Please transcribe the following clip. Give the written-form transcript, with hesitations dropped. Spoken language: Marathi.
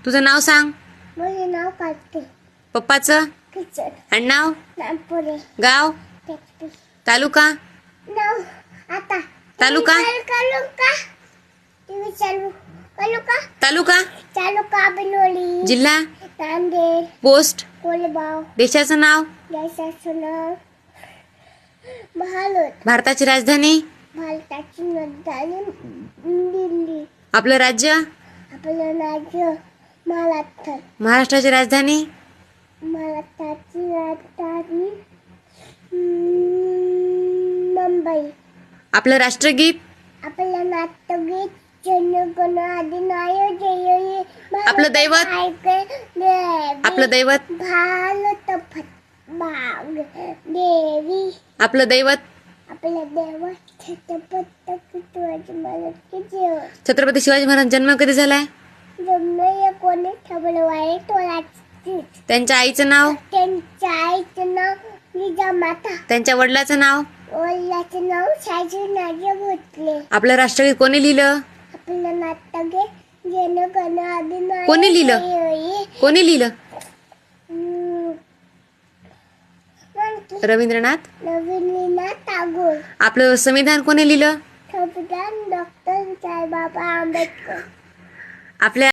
तुझं नाव सांग. माझे नाव कार्तिक पप्पाचं किचन आडनाव, नागपुरे गाव, टेक्पी तालुका, नाव आता तालुका, चालू का टीव्ही चालू तालुका, चालू का बनवली जिल्हा, नांदेड पोस्ट, कोलबाव देशाचं नाव, देशाचं नाव भारत भारताची राजधानी, भारताची राजधानी दिल्ली आपलं राज्य, आपलं राज्य महाराष्ट्र महाराष्ट्राची राजधानी, महाराष्ट्राची राजधानी मुंबई आपलं राष्ट्रगीत, आपलं नाट्यगीत जनगण अधिनायक जय हे आपलं दैवत, आपलं दैवत, भारत भाग देवी आपलं दैवत, आपलं दैवत छत्रपती शिवाजी महाराज जय. छत्रपती शिवाजी महाराज जन्म कधी झालाय? जन्म कोणी ठेवलं आहे तोलाची. त्यांच्या आईचं नाव, त्यांच्या आईचं नाव जिजामाता, त्यांच्या वडिलाचं नाव, वडिलांचं नाव शहाजी भोसले. आपलं राष्ट्रगीत कोणी लिहिलं? आपलं नाट्यगीत जनगण अधिनायक कोणी लिहिलं? कोणी लिहिलं? रवींद्रनाथ. रवींद्रनाथ टागोर. आपलं संविधान कोणी लिहिलं? संविधान डॉक्टर साहेबबाबा आंबेडकर. आपल्या